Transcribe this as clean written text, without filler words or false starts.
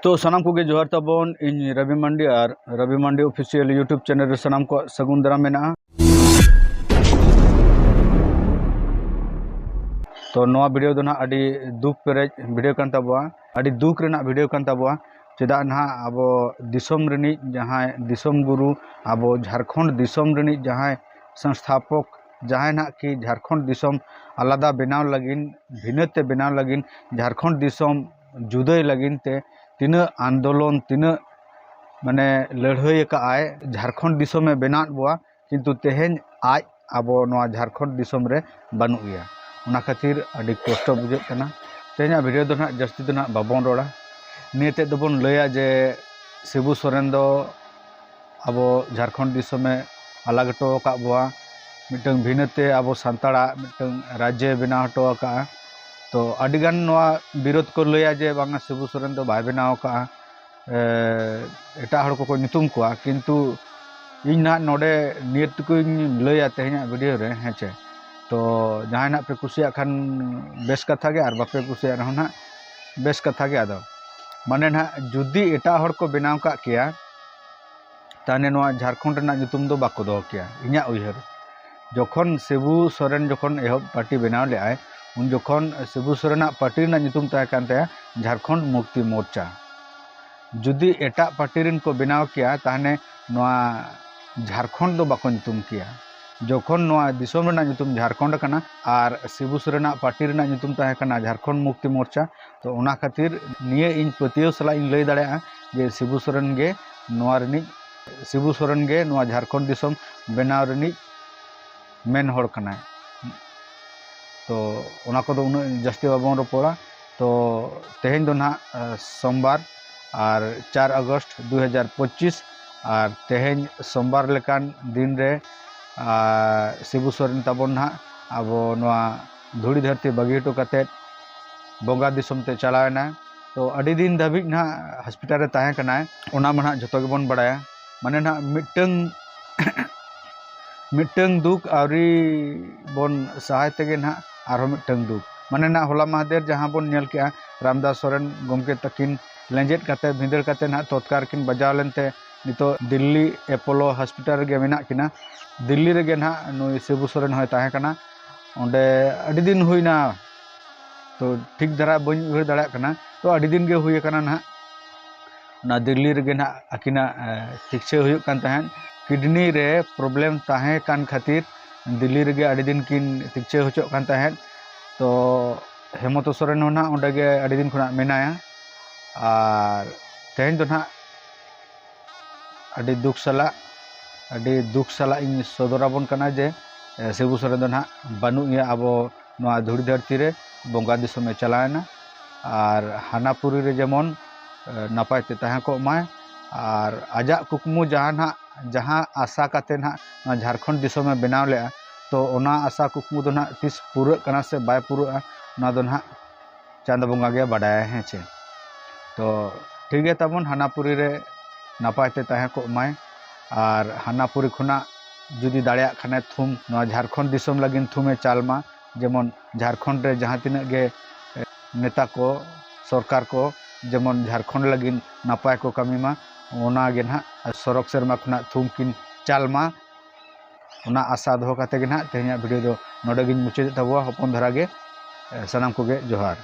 तो सनाम को जोहार तबन इन रवि मांडी और रवि मांडी ऑफिशियल यूट्यूब चैनल रे सनाम को सगुन दाराम मेना। तो नवा वीडियो दो ना अडी दुख पेरेज वीडियो कान तबवा अडी दुख रेना वीडियो कान तबवा चेदा ना आबो दिसोम रनी जहां दिसोम गुरु आबो झारखंड दिसोम रनी जहां संस्थापक जहां ना कि झारखंड दिसोम आलादा बनाव लगिन भिन्नते बनाव लगिन झारखंड दिसोम जुदाई लगिन ते तीन आंदोलन तीन माने लड़ाई का आय झारखंड दिसोम में बना बुआ किंतु तेहेन आज आबो नवा झारखंड दिसोम रे बानु गया उना खातिर अडी कष्ट बुझे कना। तेना वीडियो दो ना जस्ती दो ना बाबन रोड़ा नियते दोबन लया जे शिबू सोरेन दो आबो झारखंड दिसोम में अलग हटो का बुआ मिटंग भिन्नते आबो सांताड़ा मिटंग राज्य बनाव हटो का। तो अडिगान नवा विरोध को लया जे बांगा शिबू सोरेन दो बाय बनाव का एटा हड़ को नितुम को किंतु इन ना नोडे नियत को लया तेहना वीडियो रे हेचे। तो जहां ना पे कुसिया खान बेस कथा गे और बापे कुसिया रहो ना बेस कथा गे आदो माने ना जुदी एटा हड़ को बनाव का किया ताने नवा झारखंड ना नितुम दो बाको दो किया इन्या उयहर जखन शिबू सोरेन जखन एहब पार्टी बनाव ले आय उन जखन शिबू सोरेन पार्टी ना नितुम ताय कानते झारखंड मुक्ति मोर्चा जुदी एटा पार्टी रिन को बनाव किया ताने नवा झारखंड दो बाको नितुम किया जखन नवा दिसोम रेना नितुम झारखंड कना और शिबू सोरेन पार्टी रेना नितुम ताय काना झारखंड मुक्ति मोर्चा। तो उना खातिर निये इन पतियो सला इन लय दाड़े जे शिबू सोरेन गे नवा रिनी शिबू सोरेन गे नवा झारखंड दिसोम बनाव रिनी मेन हड़ कना। तो उना को दो उन जस्ती बाबन रोपड़ा। तो तेहेन दो ना सोमवार और 4 अगस्त 2025 और तेहेन सोमवार लेकान दिन रे शिबू सोरेन ताबन ना आबो नवा धूड़ी धरती बगी हटो कते बोंगा दिसोम ते चलावेना। तो अडी दिन धाबिज ना हॉस्पिटल रे ताहे कना ओना माना जतो गेबन बड़ाया माने ना मिटंग दुख आवरी बन सहाय तेगे ना आरो मिटंग दुख माने ना होला महादेर जहां बन नेल के रामदास सोरेन गमके तकिन लेंजेट काते भिंदर काते ना तत्कार किन बजाव लेनते नितो दिल्ली एपोलो हॉस्पिटल रे मेना किना दिल्ली रे ना नुई शिबू सोरेन होय ताहे कना ओंडे अडी दिन हुईना। तो ठीक धरा बन उइहर दाड़ा कना तो अडी दिन गे हुई कना ना ना दिल्ली रे ना आकिना चिकित्सा हुई कान ताहेन किडनी रे प्रॉब्लम ताहे कान खातिर दिल्ली रे अडी दिन किन चिकित्सा होचो कान ताहेन। तो हेमंत सोरेन ना ओंडे गे अडी दिन खुना मेनाया और तेहेन दो ना अडी दुख सला इन सदराबन कना जे शिबू सोरेन दो ना बानु गया आबो नवा धूड़ी धरती रे बोंगा दिसोम में चलायना और हानापुरी रे जेमन नापायते ताहे को माय और आजा कुकमु जहां आशा काते ना झारखंड दिसोम में बनाव ले। तो ओना आशा कुकमु दो ना तीस पूरा कना से बाय पूरा ना दो ना चांद बोंगा गे बाडाय हेचे। तो ठीक है तबन हानापुरी रे नापायते ताहे को माय और हानापुरी खुना जुदी दाड़िया खाने थुम नवा झारखंड दिसोम लगिन थुमे चालमा जेमन झारखंड रे जहां तिना गे नेता को सरकार को जेमन झारखंड लगिन नापाय को कमी मा ओना गे ना सड़क सेरमा खुना थुम किन चालमा ओना आशा दो काते गे ना तेहना वीडियो दो नोडे गिन मुचाद तबवा हपन धरा गे सनाम को गे जोहार।